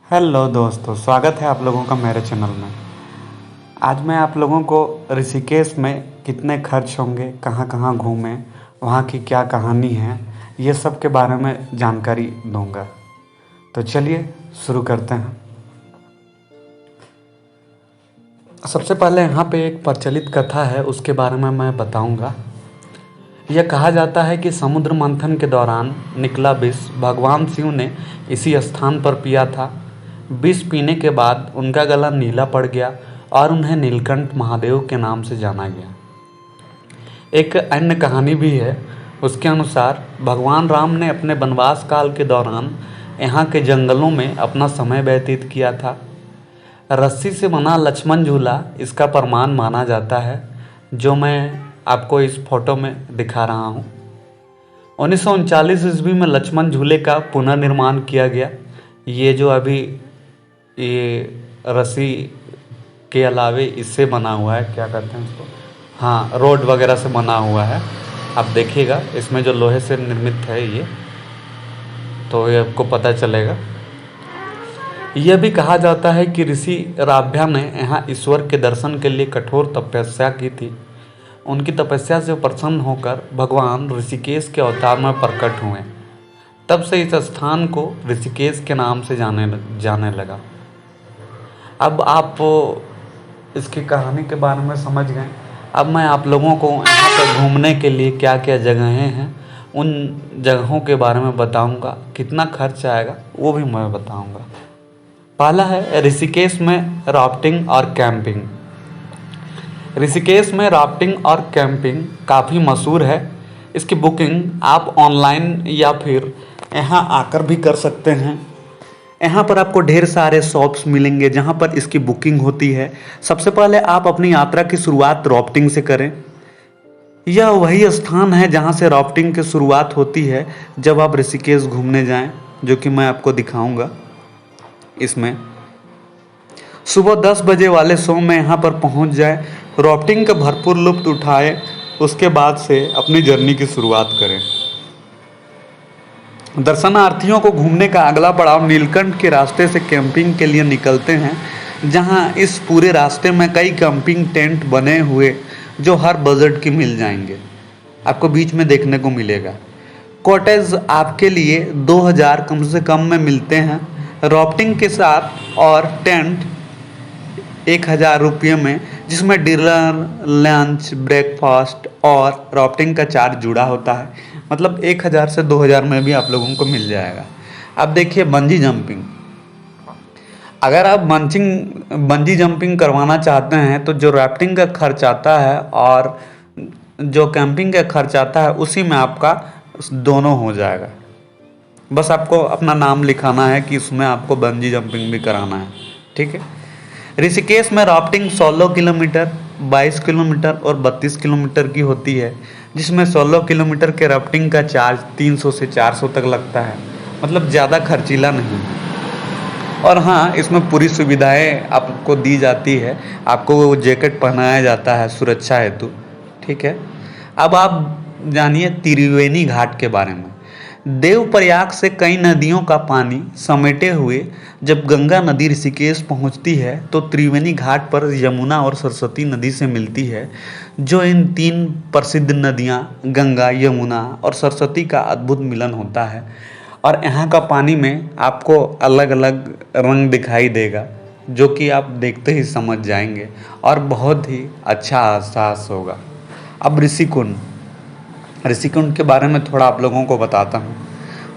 Hello दोस्तों, स्वागत है आप लोगों का मेरे चैनल में। आज मैं आप लोगों को ऋषिकेश में कितने खर्च होंगे, कहाँ कहाँ घूमें, वहाँ की क्या कहानी है, ये सब के बारे में जानकारी दूंगा। तो चलिए शुरू करते हैं। सबसे पहले यहाँ पे एक प्रचलित कथा है, उसके बारे में मैं बताऊंगा। यह कहा जाता है कि समुद्र मंथन के दौरान निकला विष भगवान शिव ने इसी स्थान पर पिया था। विष पीने के बाद उनका गला नीला पड़ गया और उन्हें नीलकंठ महादेव के नाम से जाना गया। एक अन्य कहानी भी है। उसके अनुसार भगवान राम ने अपने वनवास काल के दौरान यहाँ के जंगलों में अपना समय व्यतीत किया था। रस्सी से बना लक्ष्मण झूला इसका प्रमाण माना जाता है, जो मैं आपको इस फोटो में दिखा रहा हूँ। 1939 ईस्वी में लक्ष्मण झूले का पुनर्निर्माण किया गया। ये जो अभी ये रस्सी के अलावे इससे बना हुआ है, क्या कहते हैं इसको, हाँ, रोड वगैरह से बना हुआ है। आप देखिएगा इसमें जो लोहे से निर्मित है ये, तो ये आपको पता चलेगा। यह भी कहा जाता है कि ऋषि राभ्या ने यहाँ ईश्वर के दर्शन के लिए कठोर तपस्या की थी। उनकी तपस्या से प्रसन्न होकर भगवान ऋषिकेश के अवतार में प्रकट हुए। तब से इस स्थान को ऋषिकेश के नाम से जाने लगा। अब आप इसकी कहानी के बारे में समझ गए। अब मैं आप लोगों को यहाँ पर घूमने के लिए क्या क्या जगहें हैं, उन जगहों के बारे में बताऊंगा। कितना खर्च आएगा वो भी मैं बताऊंगा। पहला है ऋषिकेश में राफ्टिंग और कैंपिंग। ऋषिकेश में राफ्टिंग और कैंपिंग काफ़ी मशहूर है। इसकी बुकिंग आप ऑनलाइन या फिर यहाँ आकर भी कर सकते हैं। यहाँ पर आपको ढेर सारे शॉप्स मिलेंगे जहाँ पर इसकी बुकिंग होती है। सबसे पहले आप अपनी यात्रा की शुरुआत राफ्टिंग से करें। यह वही स्थान है जहाँ से राफ्टिंग की शुरुआत होती है जब आप ऋषिकेश घूमने जाएं, जो कि मैं आपको दिखाऊंगा। इसमें सुबह 10 बजे वाले शो में यहाँ पर पहुँच जाए, राफ्टिंग का भरपूर लुत्फ उठाए, उसके बाद से अपनी जर्नी की शुरुआत करें। दर्शनार्थियों को घूमने का अगला पड़ाव नीलकंठ के रास्ते से कैंपिंग के लिए निकलते हैं, जहाँ इस पूरे रास्ते में कई कैंपिंग टेंट बने हुए जो हर बजट की मिल जाएंगे, आपको बीच में देखने को मिलेगा। कॉटेज आपके लिए 2000 कम से कम में मिलते हैं राफ्टिंग के साथ, और टेंट 1000 रुपये में, जिसमें डिनर, लंच, ब्रेकफास्ट और राफ्टिंग का चार्ज जुड़ा होता है। मतलब 1000 से 2000 में भी आप लोगों को मिल जाएगा। अब देखिए बंजी जंपिंग। अगर आप बंजी जंपिंग करवाना चाहते हैं तो जो राफ्टिंग का खर्च आता है और जो कैंपिंग का खर्च आता है उसी में आपका दोनों हो जाएगा। बस आपको अपना नाम लिखाना है कि उसमें आपको बंजी जंपिंग भी कराना है, ठीक है। ऋषिकेश में राफ्टिंग 16 किलोमीटर, 22 किलोमीटर और 32 किलोमीटर की होती है, जिसमें 16 किलोमीटर के राफ्टिंग का चार्ज 300 से 400 तक लगता है। मतलब ज़्यादा खर्चीला नहीं है। और हाँ, इसमें पूरी सुविधाएं आपको दी जाती है। आपको वो जैकेट पहनाया जाता है सुरक्षा हेतु, ठीक है। अब आप जानिए त्रिवेणी घाट के बारे में। देवप्रयाग से कई नदियों का पानी समेटे हुए जब गंगा नदी ऋषिकेश पहुंचती है तो त्रिवेणी घाट पर यमुना और सरस्वती नदी से मिलती है, जो इन तीन प्रसिद्ध नदियां गंगा, यमुना और सरस्वती का अद्भुत मिलन होता है। और यहाँ का पानी में आपको अलग अलग रंग दिखाई देगा, जो कि आप देखते ही समझ जाएंगे और बहुत ही अच्छा एहसास होगा। अब ऋषिकुंड के बारे में थोड़ा आप लोगों को बताता हूँ।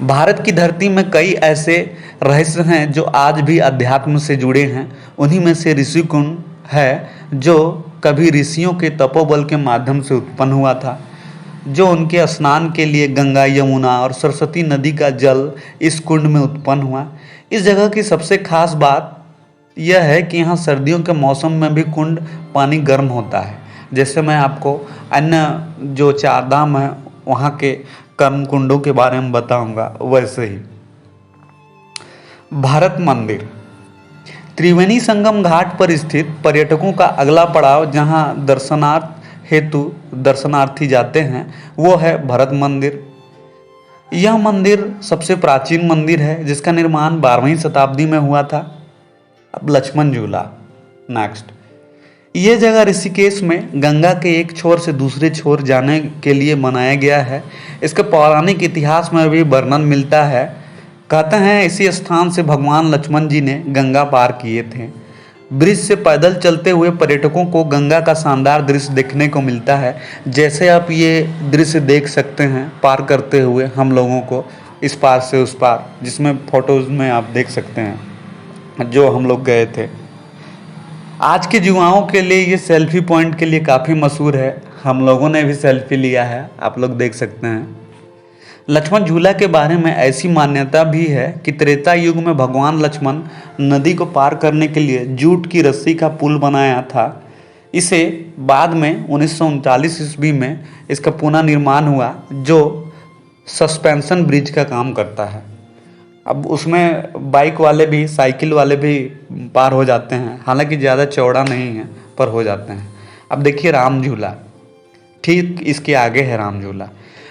भारत की धरती में कई ऐसे रहस्य हैं जो आज भी अध्यात्म से जुड़े हैं। उन्हीं में से ऋषिकुंड है, जो कभी ऋषियों के तपोबल के माध्यम से उत्पन्न हुआ था, जो उनके स्नान के लिए गंगा, यमुना और सरस्वती नदी का जल इस कुंड में उत्पन्न हुआ। इस जगह की सबसे खास बात यह है कि यहाँ सर्दियों के मौसम में भी कुंड पानी गर्म होता है। जैसे मैं आपको अन्य जो चार धाम है वहाँ के कर्म कुंडों के बारे में बताऊंगा, वैसे ही भारत मंदिर। त्रिवेणी संगम घाट पर स्थित पर्यटकों का अगला पड़ाव जहाँ दर्शनार्थ हेतु दर्शनार्थी जाते हैं वो है भरत मंदिर। यह मंदिर सबसे प्राचीन मंदिर है जिसका निर्माण 12वीं शताब्दी में हुआ था। अब लक्ष्मण झूला नेक्स्ट। ये जगह ऋषिकेश में गंगा के एक छोर से दूसरे छोर जाने के लिए बनाया गया है। इसके पौराणिक इतिहास में भी वर्णन मिलता है। कहते हैं इसी स्थान से भगवान लक्ष्मण जी ने गंगा पार किए थे। ब्रिज से पैदल चलते हुए पर्यटकों को गंगा का शानदार दृश्य देखने को मिलता है। जैसे आप ये दृश्य देख सकते हैं पार करते हुए हम लोगों को इस पार से उस पार, जिसमें फोटोज में आप देख सकते हैं जो हम लोग गए थे। आज के युवाओं के लिए ये सेल्फी पॉइंट के लिए काफ़ी मशहूर है। हम लोगों ने भी सेल्फी लिया है, आप लोग देख सकते हैं। लक्ष्मण झूला के बारे में ऐसी मान्यता भी है कि त्रेता युग में भगवान लक्ष्मण नदी को पार करने के लिए जूट की रस्सी का पुल बनाया था। इसे बाद में 1939 ईस्वी में इसका पुनः निर्माण हुआ जो सस्पेंशन ब्रिज का काम करता है। अब उसमें बाइक वाले भी साइकिल वाले भी पार हो जाते हैं, हालांकि ज़्यादा चौड़ा नहीं है पर हो जाते हैं। अब देखिए राम झूला, ठीक इसके आगे है राम झूला।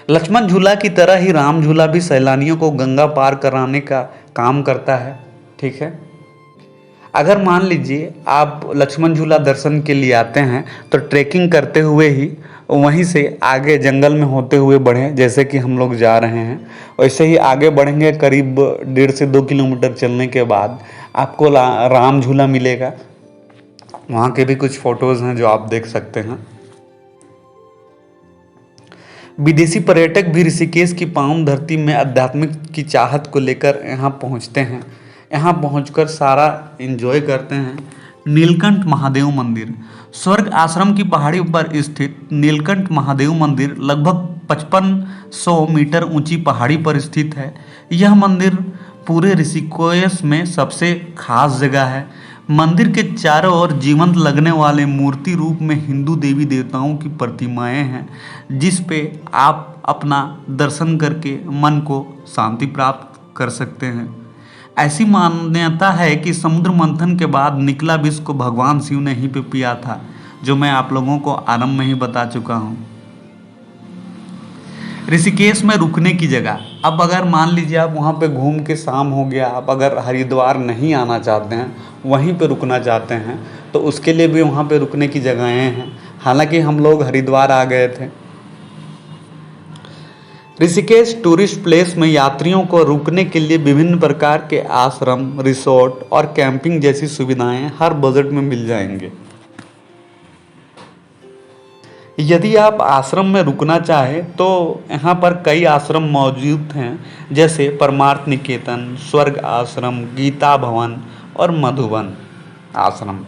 लक्ष्मण झूला की तरह ही राम झूला भी सैलानियों को गंगा पार कराने का काम करता है। ठीक है, अगर मान लीजिए आप लक्ष्मण झूला दर्शन के लिए आते हैं तो ट्रैकिंग करते हुए ही वहीं से आगे जंगल में होते हुए बढ़ें, जैसे कि हम लोग जा रहे हैं वैसे ही आगे बढ़ेंगे। करीब 1.5 से 2 किलोमीटर चलने के बाद आपको राम झूला मिलेगा। वहाँ के भी कुछ फोटोज़ हैं जो आप देख सकते हैं। विदेशी पर्यटक भी ऋषिकेश की पावन धरती में आध्यात्मिक की चाहत को लेकर यहाँ पहुँचते हैं। यहाँ पहुँचकर सारा एंजॉय करते हैं। नीलकंठ महादेव मंदिर, स्वर्ग आश्रम की पहाड़ी पर स्थित नीलकंठ महादेव मंदिर लगभग 5500 मीटर ऊंची पहाड़ी पर स्थित है। यह मंदिर पूरे ऋषिकेश में सबसे खास जगह है। मंदिर के चारों ओर जीवंत लगने वाले मूर्ति रूप में हिंदू देवी देवताओं की प्रतिमाएं हैं, जिस पे आप अपना दर्शन करके मन को शांति प्राप्त कर सकते हैं। ऐसी मान्यता है कि समुद्र मंथन के बाद निकला विष को भगवान शिव ने ही पे पिया था, जो मैं आप लोगों को आरंभ में ही बता चुका हूँ। ऋषिकेश में रुकने की जगह, अब अगर मान लीजिए आप वहाँ पे घूम के शाम हो गया, आप अगर हरिद्वार नहीं आना चाहते हैं, वहीं पे रुकना चाहते हैं, तो उसके लिए भी वहाँ पे रुकने की जगहें हैं। हालांकि हम लोग हरिद्वार आ गए थे। ऋषिकेश टूरिस्ट प्लेस में यात्रियों को रुकने के लिए विभिन्न प्रकार के आश्रम, रिसोर्ट और कैंपिंग जैसी सुविधाएं हर बजट में मिल जाएंगे। यदि आप आश्रम में रुकना चाहें तो यहाँ पर कई आश्रम मौजूद हैं, जैसे परमार्थ निकेतन, स्वर्ग आश्रम, गीता भवन और मधुबन आश्रम,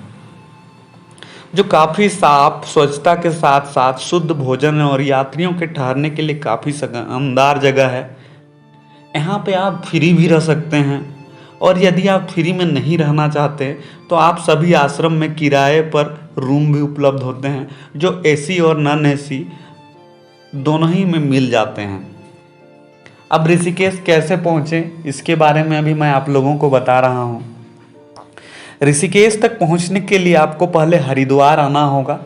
जो काफ़ी साफ, स्वच्छता के साथ साथ शुद्ध भोजन और यात्रियों के ठहरने के लिए काफ़ी शानदार जगह है। यहाँ पे आप फ्री भी रह सकते हैं, और यदि आप फ्री में नहीं रहना चाहते तो आप सभी आश्रम में किराए पर रूम भी उपलब्ध होते हैं, जो एसी और नॉन एसी दोनों ही में मिल जाते हैं। अब ऋषिकेश कैसे पहुँचे इसके बारे में अभी मैं आप लोगों को बता रहा हूँ। ऋषिकेश तक पहुँचने के लिए आपको पहले हरिद्वार आना होगा,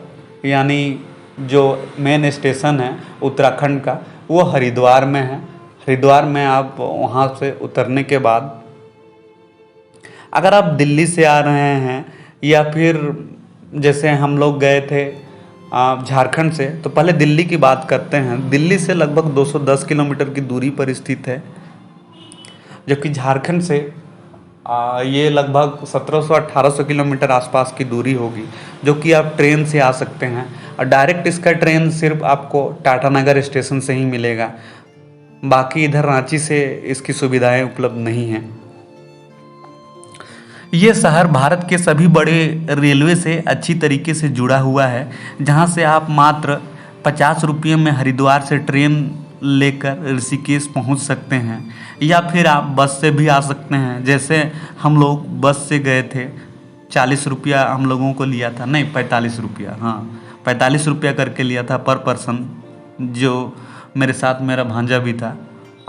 यानी जो मेन स्टेशन है उत्तराखंड का वो हरिद्वार में है। हरिद्वार में आप वहाँ से उतरने के बाद अगर आप दिल्ली से आ रहे हैं या फिर जैसे हम लोग गए थे झारखंड से, तो पहले दिल्ली की बात करते हैं। दिल्ली से लगभग 210 किलोमीटर की दूरी पर स्थित है, जबकि झारखंड से ये लगभग 1700-1800 किलोमीटर आसपास की दूरी होगी, जो कि आप ट्रेन से आ सकते हैं। और डायरेक्ट इसका ट्रेन सिर्फ आपको टाटानगर स्टेशन से ही मिलेगा, बाकी इधर रांची से इसकी सुविधाएं उपलब्ध नहीं हैं। ये शहर भारत के सभी बड़े रेलवे से अच्छी तरीके से जुड़ा हुआ है, जहाँ से आप मात्र 50 रुपये में हरिद्वार से ट्रेन लेकर ऋषिकेश पहुँच सकते हैं, या फिर आप बस से भी आ सकते हैं। जैसे हम लोग बस से गए थे, 40 रुपया हम लोगों को लिया था, नहीं 45 रुपया, हाँ 45 रुपया करके लिया था पर पर्सन। जो मेरे साथ मेरा भांजा भी था,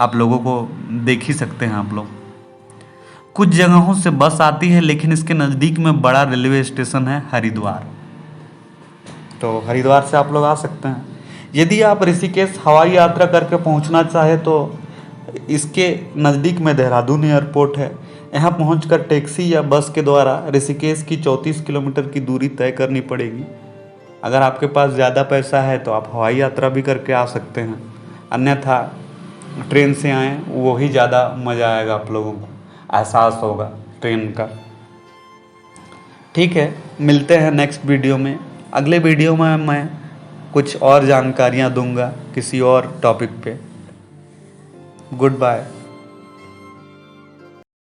आप लोगों को देख ही सकते हैं आप लोग। कुछ जगहों से बस आती है, लेकिन इसके नज़दीक में बड़ा रेलवे स्टेशन है हरिद्वार, तो हरिद्वार से आप लोग आ सकते हैं। यदि आप ऋषिकेश हवाई यात्रा करके पहुंचना चाहे तो इसके नज़दीक में देहरादून एयरपोर्ट है। यहाँ पहुंचकर टैक्सी या बस के द्वारा ऋषिकेश की 34 किलोमीटर की दूरी तय करनी पड़ेगी। अगर आपके पास ज़्यादा पैसा है तो आप हवाई यात्रा भी करके आ सकते हैं, अन्यथा ट्रेन से आएँ, वो ही ज़्यादा मज़ा आएगा, आप लोगों को एहसास होगा ट्रेन का। ठीक है, मिलते हैं नेक्स्ट वीडियो में। अगले वीडियो में मैं कुछ और जानकारियाँ दूंगा किसी और टॉपिक पे। Good bye.